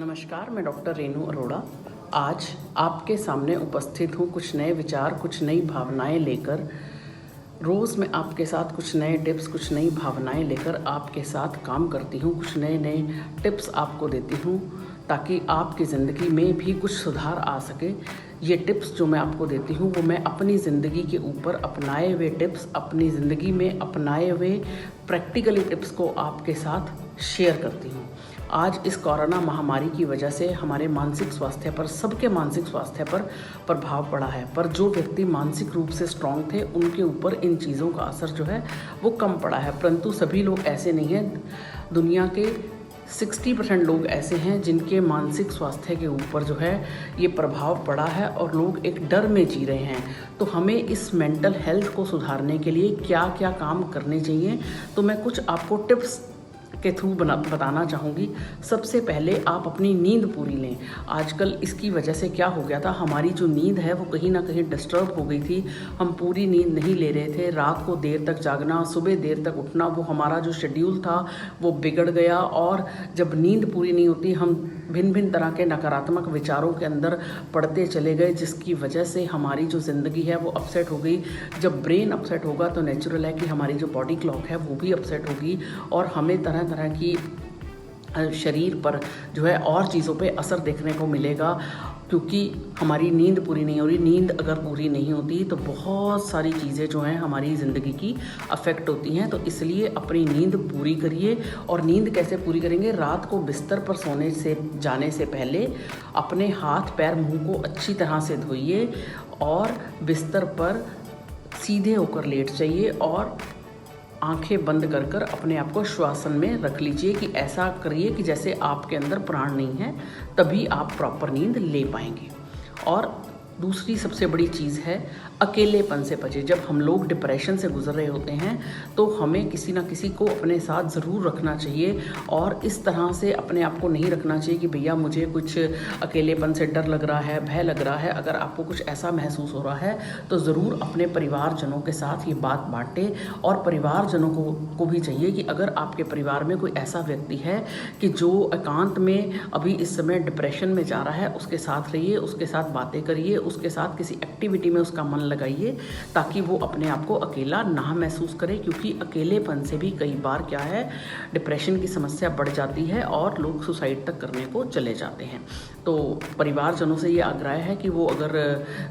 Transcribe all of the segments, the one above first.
नमस्कार, मैं डॉक्टर रेनू अरोड़ा आज आपके सामने उपस्थित हूँ कुछ नए विचार, कुछ नई भावनाएं लेकर। रोज़ मैं आपके साथ कुछ नए टिप्स, कुछ नई भावनाएं लेकर आपके साथ काम करती हूँ। कुछ नए नए टिप्स आपको देती हूँ ताकि आपकी ज़िंदगी में भी कुछ सुधार आ सके। ये टिप्स जो मैं आपको देती हूँ वो मैं अपनी ज़िंदगी के ऊपर अपनाए हुए टिप्स, अपनी ज़िंदगी में अपनाए हुए प्रैक्टिकली टिप्स को आपके साथ शेयर करती हूँ। आज इस कोरोना महामारी की वजह से हमारे मानसिक स्वास्थ्य पर, सबके मानसिक स्वास्थ्य पर प्रभाव पड़ा है, पर जो व्यक्ति मानसिक रूप से स्ट्रांग थे उनके ऊपर इन चीज़ों का असर जो है वो कम पड़ा है। परंतु सभी लोग ऐसे नहीं हैं। दुनिया के 60% लोग ऐसे हैं जिनके मानसिक स्वास्थ्य के ऊपर जो है ये प्रभाव पड़ा है और लोग एक डर में जी रहे हैं। तो हमें इस मेंटल हेल्थ को सुधारने के लिए क्या क्या काम करने चाहिए, तो मैं कुछ आपको टिप्स के थ्रू बताना चाहूँगी। सबसे पहले आप अपनी नींद पूरी लें। आजकल इसकी वजह से क्या हो गया था, हमारी जो नींद है वो कहीं ना कहीं डिस्टर्ब हो गई थी। हम पूरी नींद नहीं ले रहे थे, रात को देर तक जागना, सुबह देर तक उठना, वो हमारा जो शेड्यूल था वो बिगड़ गया। और जब नींद पूरी नहीं होती, हम भिन्न भिन्न तरह के नकारात्मक विचारों के अंदर पड़ते चले गए, जिसकी वजह से हमारी जो ज़िंदगी है वो अपसेट हो गई। जब ब्रेन अपसेट होगा तो नेचुरल है कि हमारी जो बॉडी क्लॉक है वो भी अपसेट होगी और हमें तरह तरह की शरीर पर जो है और चीज़ों पे असर देखने को मिलेगा, क्योंकि हमारी नींद पूरी नहीं हो रही। नींद अगर पूरी नहीं होती तो बहुत सारी चीज़ें जो हैं हमारी ज़िंदगी की अफेक्ट होती हैं। तो इसलिए अपनी नींद पूरी करिए। और नींद कैसे पूरी करेंगे, रात को बिस्तर पर सोने से जाने से पहले अपने हाथ पैर मुंह को अच्छी तरह से धोइए और बिस्तर पर सीधे होकर लेट जाइए और आंखें बंद कर कर अपने आप को श्वासन में रख लीजिए कि ऐसा करिए कि जैसे आपके अंदर प्राण नहीं है, तभी आप प्रॉपर नींद ले पाएंगे। और दूसरी सबसे बड़ी चीज़ है अकेलेपन से बचें। जब हम लोग डिप्रेशन से गुजर रहे होते हैं तो हमें किसी ना किसी को अपने साथ ज़रूर रखना चाहिए और इस तरह से अपने आप को नहीं रखना चाहिए कि भैया मुझे कुछ अकेलेपन से डर लग रहा है, भय लग रहा है। अगर आपको कुछ ऐसा महसूस हो रहा है तो ज़रूर अपने परिवारजनों के साथ ये बात बांटें। और परिवारजनों को भी चाहिए कि अगर आपके परिवार में कोई ऐसा व्यक्ति है कि जो एकांत में अभी इस समय डिप्रेशन में जा रहा है, उसके साथ रहिए, उसके साथ बातें करिए, उसके साथ किसी एक्टिविटी में उसका मन लगाइए ताकि वो अपने आप को अकेला ना महसूस करे। क्योंकि अकेलेपन से भी कई बार क्या है, डिप्रेशन की समस्या बढ़ जाती है और लोग सुसाइड तक करने को चले जाते हैं। तो परिवारजनों से ये आग्रह है कि वो अगर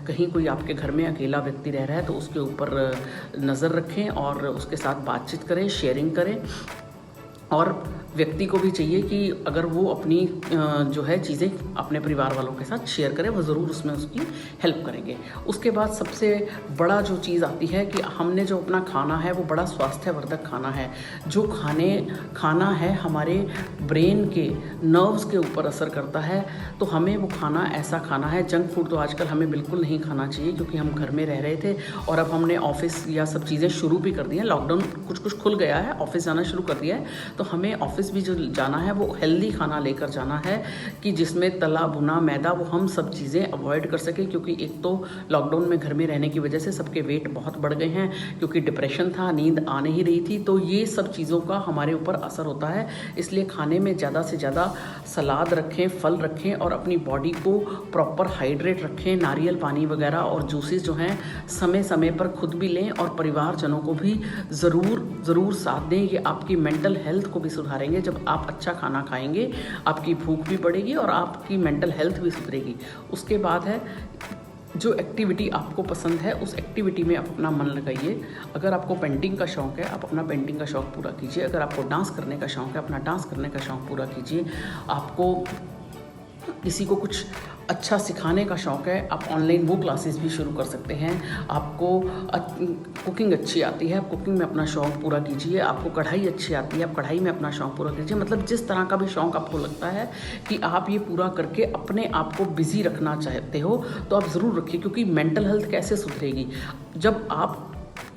कहीं कोई आपके घर में अकेला व्यक्ति रह रहा है तो उसके ऊपर नज़र रखें और उसके साथ बातचीत करें, शेयरिंग करें। और व्यक्ति को भी चाहिए कि अगर वो अपनी जो है चीज़ें अपने परिवार वालों के साथ शेयर करें, वो ज़रूर उसमें उसकी हेल्प करेंगे। उसके बाद सबसे बड़ा जो चीज़ आती है कि हमने जो अपना खाना है वो बड़ा स्वास्थ्यवर्धक खाना है। जो खाना है हमारे ब्रेन के नर्व्स के ऊपर असर करता है, तो हमें वो खाना ऐसा खाना है। जंक फूड तो आजकल हमें बिल्कुल नहीं खाना चाहिए, क्योंकि हम घर में रह रहे थे और अब हमने ऑफिस या सब चीज़ें शुरू भी कर दी हैं। लॉकडाउन कुछ खुल गया है, ऑफिस जाना शुरू कर दिया है, तो हमें ऑफिस भी जो जाना है वो हेल्दी खाना लेकर जाना है कि जिसमें तला भुना मैदा वो हम सब चीज़ें अवॉइड कर सकें। क्योंकि एक तो लॉकडाउन में घर में रहने की वजह से सबके वेट बहुत बढ़ गए हैं, क्योंकि डिप्रेशन था, नींद आ नहीं रही थी, तो ये सब चीज़ों का हमारे ऊपर असर होता है। इसलिए खाने में ज़्यादा से ज़्यादा सलाद रखें, फल रखें और अपनी बॉडी को प्रॉपर हाइड्रेट रखें। नारियल पानी वगैरह और जूसेस जो हैं समय समय पर खुद भी लें और परिवारजनों को भी ज़रूर साथ दें। ये आपकी मेंटल हेल्थ को भी सुधारेंगे। जब आप अच्छा खाना खाएंगे, आपकी भूख भी बढ़ेगी और आपकी मेंटल हेल्थ भी सुधरेगी। उसके बाद है जो एक्टिविटी आपको पसंद है उस एक्टिविटी में आप अपना मन लगाइए। अगर आपको पेंटिंग का शौक़ है, आप अपना पेंटिंग का शौक़ पूरा कीजिए। अगर आपको डांस करने का शौक़ है, अपना डांस करने का शौक़ पूरा कीजिए। आपको किसी को कुछ अच्छा सिखाने का शौक़ है, आप ऑनलाइन वो क्लासेस भी शुरू कर सकते हैं। आपको कुकिंग अच्छी आती है, आप कुकिंग में अपना शौक़ पूरा कीजिए। आपको कढ़ाई अच्छी आती है, आप कढ़ाई में अपना शौक़ पूरा कीजिए। मतलब जिस तरह का भी शौक़ आपको लगता है कि आप ये पूरा करके अपने आप को बिज़ी रखना चाहते हो, तो आप ज़रूर रखिए। क्योंकि मेंटल हेल्थ कैसे सुधरेगी, जब आप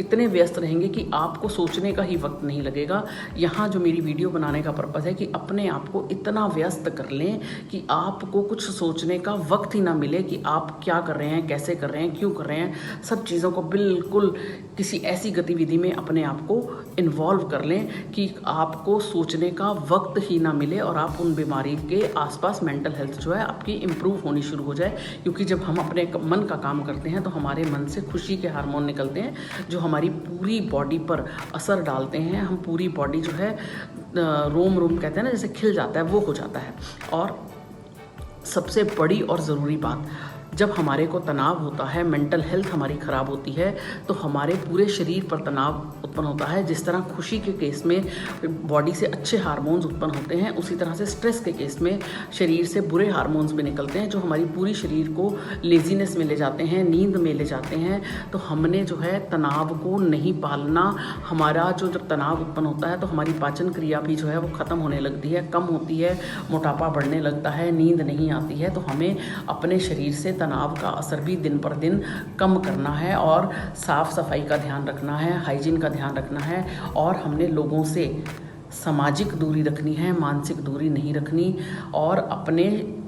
इतने व्यस्त रहेंगे कि आपको सोचने का ही वक्त नहीं लगेगा। यहाँ जो मेरी वीडियो बनाने का पर्पज़ है कि अपने आप को इतना व्यस्त कर लें कि आपको कुछ सोचने का वक्त ही ना मिले कि आप क्या कर रहे हैं, कैसे कर रहे हैं, क्यों कर रहे हैं। सब चीज़ों को बिल्कुल किसी ऐसी गतिविधि में अपने आप को इन्वॉल्व कर लें कि आपको सोचने का वक्त ही ना मिले और आप उन बीमारी के आसपास मेंटल हेल्थ जो है आपकी इम्प्रूव होनी शुरू हो जाए। क्योंकि जब हम अपने मन का काम करते हैं तो हमारे मन से खुशी के हार्मोन निकलते हैं जो हमारी पूरी बॉडी पर असर डालते हैं। हम पूरी बॉडी जो है रोम रोम कहते हैं ना, जैसे खिल जाता है, वो हो जाता है। और सबसे बड़ी और ज़रूरी बात, जब हमारे को तनाव होता है, मेंटल हेल्थ हमारी ख़राब होती है, तो हमारे पूरे शरीर पर तनाव उत्पन्न होता है। जिस तरह खुशी के केस में बॉडी से अच्छे हार्मोन्स उत्पन्न होते हैं, उसी तरह से स्ट्रेस के केस में शरीर से बुरे हार्मोन्स भी निकलते हैं जो हमारी पूरी शरीर को लेजीनेस में ले जाते हैं, नींद में ले जाते हैं। तो हमने जो है तनाव को नहीं पालना। हमारा जब तनाव उत्पन्न होता है तो हमारी पाचन क्रिया भी जो है वो ख़त्म होने लगती है, कम होती है, मोटापा बढ़ने लगता है, नींद नहीं आती है। तो हमें अपने शरीर से तनाव का असर भी दिन पर दिन कम करना है और साफ़ सफाई का ध्यान रखना है, हाइजीन का ध्यान रखना है। और हमने लोगों से सामाजिक दूरी रखनी है, मानसिक दूरी नहीं रखनी। और अपने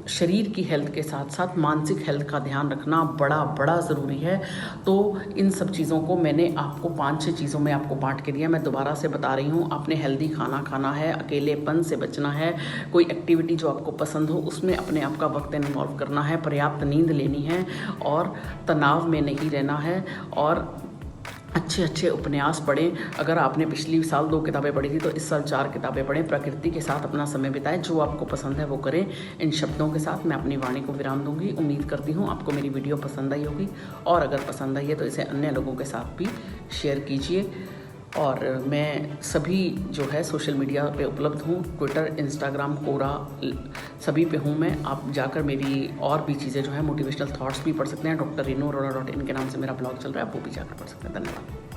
शरीर की हेल्थ के साथ साथ मानसिक हेल्थ का ध्यान रखना बड़ा ज़रूरी है। तो इन सब चीज़ों को मैंने आपको 5-6 चीज़ों में आपको बांट के दिया। मैं दोबारा से बता रही हूँ, आपने हेल्दी खाना खाना है, अकेलेपन से बचना है, कोई एक्टिविटी जो आपको पसंद हो उसमें अपने आप का वक्त इन्वॉल्व करना है, पर्याप्त नींद लेनी है और तनाव में नहीं रहना है। और अच्छे उपन्यास पढ़ें। अगर आपने पिछली साल 2 किताबें पढ़ी थी तो इस साल 4 किताबें पढ़ें। प्रकृति के साथ अपना समय बिताएं, जो आपको पसंद है वो करें। इन शब्दों के साथ मैं अपनी वाणी को विराम दूंगी। उम्मीद करती हूँ आपको मेरी वीडियो पसंद आई होगी, और अगर पसंद आई है तो इसे अन्य लोगों के साथ भी शेयर कीजिए। और मैं सभी जो है सोशल मीडिया पे उपलब्ध हूँ, ट्विटर, इंस्टाग्राम, कोरा, सभी पे हूँ मैं। आप जाकर मेरी और भी चीज़ें जो है मोटिवेशनल थॉट्स भी पढ़ सकते हैं। drrenuarora.in के नाम से मेरा ब्लॉग चल रहा है, आप वो भी जाकर पढ़ सकते हैं। धन्यवाद।